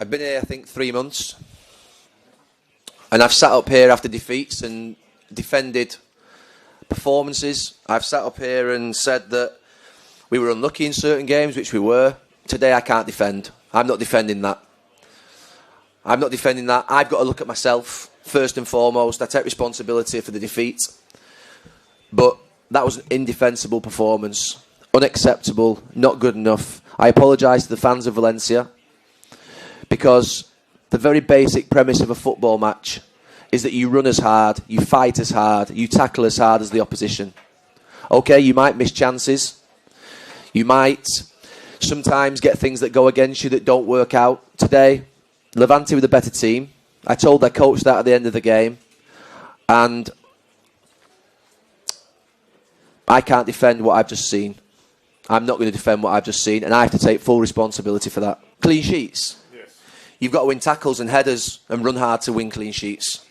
I've been here, I think, 3 months. And I've sat up here after defeats and defended performances. I've sat up here and said that we were unlucky in certain games, which we were. Today I can't defend. I'm not defending that. I'm not defending that. I've got to look at myself, first and foremost. I take responsibility for the defeat. But that was an indefensible performance. Unacceptable, not good enough. I apologise to the fans of Valencia, because the very basic premise of a football match is that you run as hard, you fight as hard, you tackle as hard as the opposition. Okay, you might miss chances. You might sometimes get things that go against you that don't work out. Today, Levante were the better team. I told their coach that at the end of the game. And I can't defend what I've just seen. I'm not going to defend what I've just seen, and I have to take full responsibility for that. Clean sheets. Yes. You've got to win tackles and headers and run hard to win clean sheets.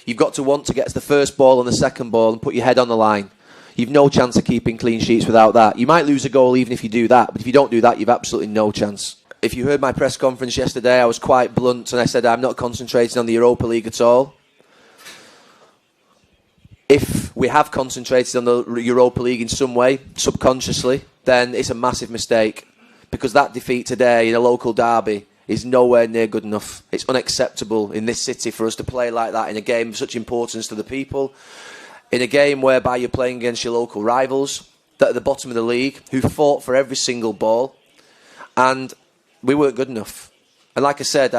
You've got to want to get to the first ball and the second ball and put your head on the line. You've no chance of keeping clean sheets without that. You might lose a goal even if you do that, but if you don't do that, you've absolutely no chance. If you heard my press conference yesterday, I was quite blunt and I said I'm not concentrating on the Europa League at all. If we have concentrated on the Europa League in some way, subconsciously, then it's a massive mistake, because that defeat today in a local derby is nowhere near good enough. It's unacceptable in this city for us to play like that in a game of such importance to the people, in a game whereby you're playing against your local rivals that are at the bottom of the league, who fought for every single ball, and we weren't good enough. And like I said,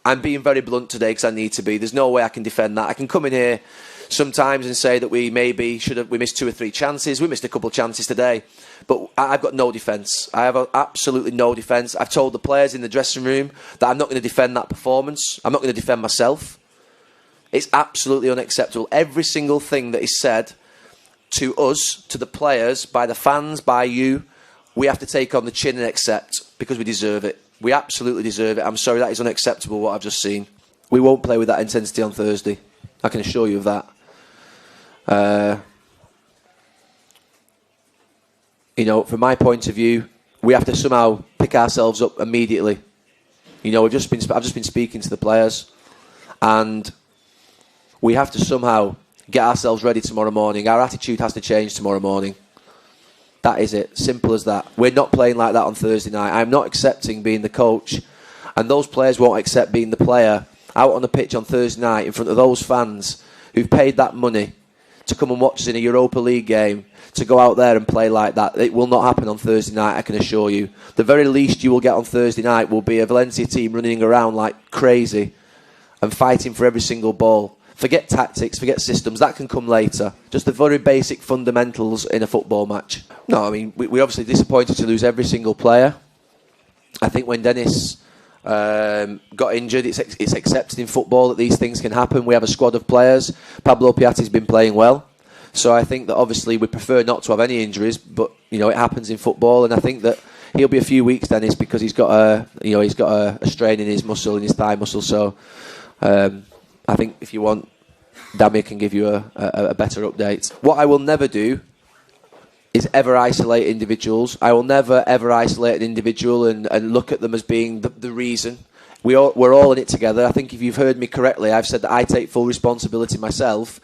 I'm being very blunt today because I need to be. There's no way I can defend that. I can come in here sometimes and say that we missed 2 or 3 chances. We missed a couple of chances today. But I've got no defence. I have absolutely no defence. I've told the players in the dressing room that I'm not going to defend that performance. I'm not going to defend myself. It's absolutely unacceptable. Every single thing that is said to us, to the players, by the fans, by you, we have to take on the chin and accept, because we deserve it. We absolutely deserve it. I'm sorry, that is unacceptable, what I've just seen. We won't play with that intensity on Thursday. I can assure you of that. From my point of view, we have to somehow pick ourselves up immediately. I've just been speaking to the players, and we have to somehow get ourselves ready tomorrow morning. Our attitude has to change tomorrow morning. That is it. Simple as that. We're not playing like that on Thursday night. I'm not accepting being the coach, and those players won't accept being the player out on the pitch on Thursday night in front of those fans who've paid that money to come and watch us in a Europa League game, to go out there and play like that. It will not happen on Thursday night, I can assure you. The very least you will get on Thursday night will be a Valencia team running around like crazy and fighting for every single ball. Forget tactics, forget systems, that can come later. Just the very basic fundamentals in a football match. No, I mean, we're obviously disappointed to lose every single player. I think when Dennis got injured, it's accepted in football that these things can happen. We have a squad of players. Pablo Piatti's been playing well, so I think that obviously we prefer not to have any injuries, but it happens in football, and I think that he'll be a few weeks, Dennis, because he's got a strain in his muscle, in his thigh muscle. So I think if you want, Dami can give you a better update. What I will never do is ever isolate individuals. I will never ever isolate an individual and look at them as being the reason. We're all in it together. I think if you've heard me correctly, I've said that I take full responsibility myself.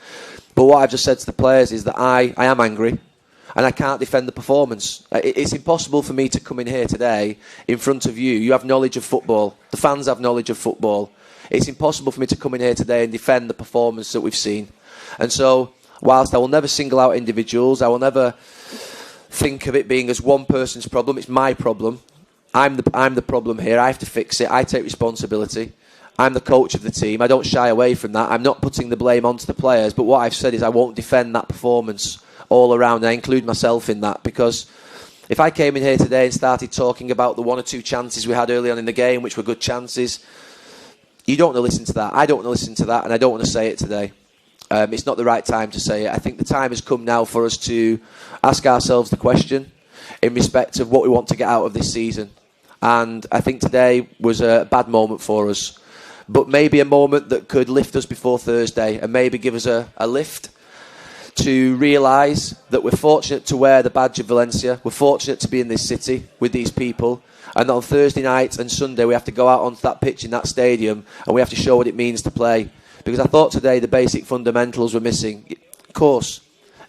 But what I've just said to the players is that I am angry and I can't defend the performance. It's impossible for me to come in here today in front of you. You have knowledge of football. The fans have knowledge of football. It's impossible for me to come in here today and defend the performance that we've seen. And so, whilst I will never single out individuals, I will never think of it being as one person's problem. It's my problem. I'm the problem here. I have to fix it. I take responsibility. I'm the coach of the team. I don't shy away from that. I'm not putting the blame onto the players. But what I've said is I won't defend that performance all around. And I include myself in that, because if I came in here today and started talking about the 1 or 2 chances we had early on in the game, which were good chances, you don't want to listen to that. I don't want to listen to that, and I don't want to say it today. It's not the right time to say it. I think the time has come now for us to ask ourselves the question in respect of what we want to get out of this season. And I think today was a bad moment for us, but maybe a moment that could lift us before Thursday and maybe give us a lift to realise that we're fortunate to wear the badge of Valencia. We're fortunate to be in this city with these people, And on Thursday night and Sunday, we have to go out onto that pitch in that stadium and we have to show what it means to play. Because I thought today the basic fundamentals were missing. Of course,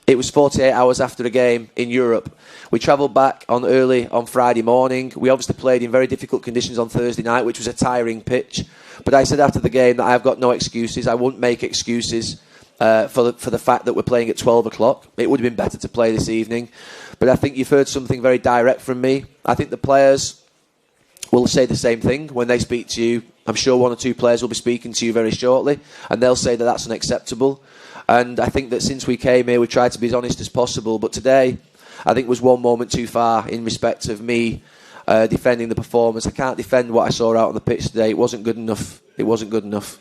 it was 48 hours after a game in Europe. We travelled back early on Friday morning. We obviously played in very difficult conditions on Thursday night, which was a tiring pitch. But I said after the game that I've got no excuses. I wouldn't make excuses for the fact that we're playing at 12 o'clock. It would have been better to play this evening. But I think you've heard something very direct from me. I think the players will say the same thing when they speak to you. I'm sure one or two players will be speaking to you very shortly, and they'll say that that's unacceptable. And I think that since we came here, we tried to be as honest as possible. But today, I think was one moment too far in respect of me defending the performance. I can't defend what I saw out on the pitch today. It wasn't good enough. It wasn't good enough.